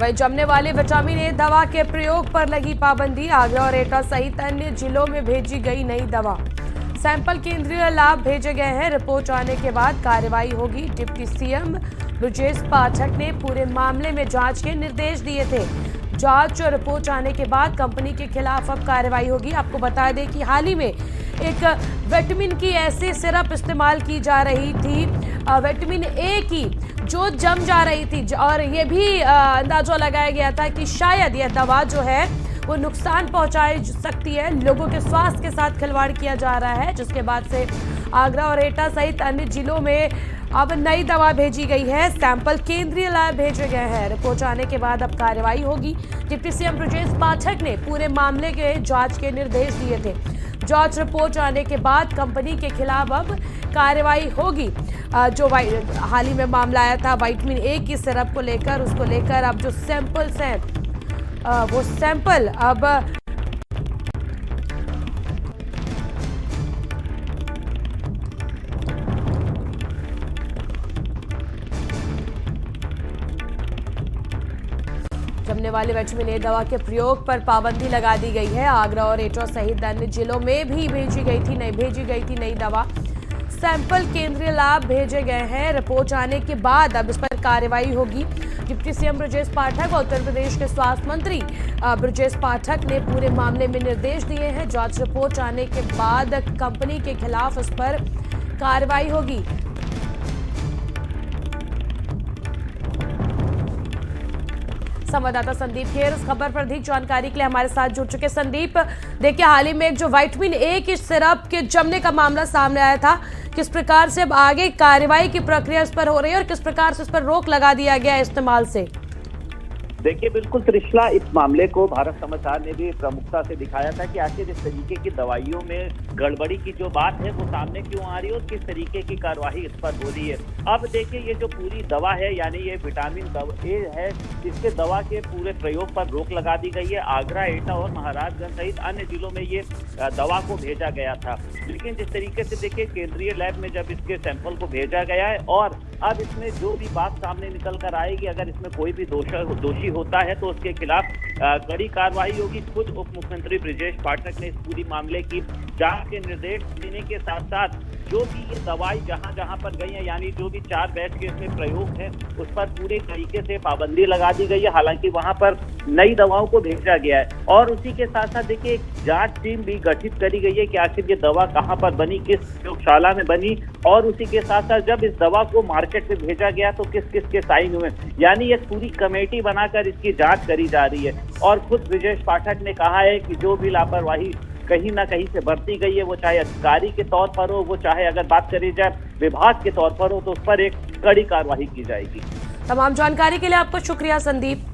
वहीं जमने वाली विटामिन ए दवा के प्रयोग पर लगी पाबंदी। आगरा और एटा सहित अन्य जिलों में भेजी गई नई दवा। सैंपल केंद्रीय लैब भेजे गए हैं। रिपोर्ट आने के बाद कार्रवाई होगी। डिप्टी सीएम ब्रजेश पाठक ने पूरे मामले में जांच के निर्देश दिए थे। जांच और रिपोर्ट आने के बाद कंपनी के खिलाफ अब कार्रवाई होगी। आपको बता दें कि हाल ही में एक विटामिन की ऐसी सिरप इस्तेमाल की जा रही थी, विटामिन ए की, जो जम जा रही थी और ये भी अंदाजा लगाया गया था कि शायद यह दवा जो है वो नुकसान पहुंचा सकती है। लोगों के स्वास्थ्य के साथ खिलवाड़ किया जा रहा है, जिसके बाद से आगरा और एटा सहित अन्य जिलों में अब नई दवा भेजी गई है। सैंपल केंद्रीय लैब भेजे गए हैं। रिपोर्ट आने के बाद अब कार्रवाई होगी। डिप्टी सीएम ब्रजेश पाठक ने पूरे मामले के जांच के निर्देश दिए थे। जांच रिपोर्ट आने के बाद कंपनी के खिलाफ अब कार्रवाई होगी। जो हाल ही में मामला आया था विटामिन ए की सिरप को लेकर, उसको लेकर अब जो सैंपल्स हैं वो सैंपल अब जमने वाली विटामिन ए दवा के प्रयोग पर पाबंदी लगा दी गई है। आगरा और एटा सहित अन्य जिलों में भी भेजी गई थी नई दवा। सैंपल केंद्रीय लैब भेजे गए हैं। रिपोर्ट आने के बाद अब इस पर कार्रवाई होगी। डिप्टी सीएम ब्रजेश पाठक और उत्तर प्रदेश के स्वास्थ्य मंत्री ब्रजेश पाठक ने पूरे मामले में निर्देश दिए हैं। जांच रिपोर्ट आने के बाद कंपनी के खिलाफ इस पर कार्रवाई होगी। संवाददाता संदीप खेर इस खबर पर अधिक जानकारी के लिए हमारे साथ जुड़ चुके। संदीप, देखिए हाल ही में एक जो विटामिन ए की सिरप के जमने का मामला सामने आया था, किस प्रकार से अब आगे कार्रवाई की प्रक्रिया इस पर हो रही है और किस प्रकार से इस पर रोक लगा दिया गया है इस्तेमाल से? देखिए बिल्कुल त्रिशला, इस मामले को भारत समाचार ने भी प्रमुखता से दिखाया था कि आखिर इस तरीके की दवाइयों में गड़बड़ी की जो बात है वो सामने क्यों आ रही है और किस तरीके की कार्रवाई इस पर हो रही है। अब देखिए ये जो पूरी दवा है, यानी ये विटामिन ए है, इसके दवा के पूरे प्रयोग पर रोक लगा दी गई है। आगरा, एटा और महाराजगंज सहित अन्य जिलों में ये दवा को भेजा गया था। लेकिन जिस तरीके से देखिए केंद्रीय लैब में जब इसके सैंपल को भेजा गया है और अब इसमें जो भी बात सामने निकल कर आएगी, अगर इसमें कोई भी दोषी होता है तो उसके खिलाफ कड़ी कार्रवाई होगी। खुद उप मुख्यमंत्री ब्रजेश पाठक ने इस पूरी मामले की जांच के निर्देश देने के साथ साथ जो भी ये दवाई जहां पर गई है, यानी जो भी 4 बैच के इसमें प्रयोग है, उस पर पूरे तरीके से पाबंदी लगा दी गई है। हालांकि वहां पर नई दवाओं को भेजा गया है और उसी के साथ साथ देखिए एक जांच टीम भी गठित करी गई है कि आखिर ये दवा कहां पर बनी, किस प्रयोगशाला में बनी और उसी के साथ साथ जब इस दवा को मार्केट में भेजा गया तो किस किस के साइन हुए, यानी एक पूरी कमेटी बनाकर इसकी जांच करी जा रही है। और खुद ब्रजेश पाठक ने कहा है कि जो भी लापरवाही कहीं ना कहीं से बरती गई है, वो चाहे अधिकारी के तौर पर हो, वो चाहे अगर बात करी जाए विभाग के तौर पर हो, तो उस पर एक कड़ी कार्रवाई की जाएगी। तमाम जानकारी के लिए आपको शुक्रिया संदीप।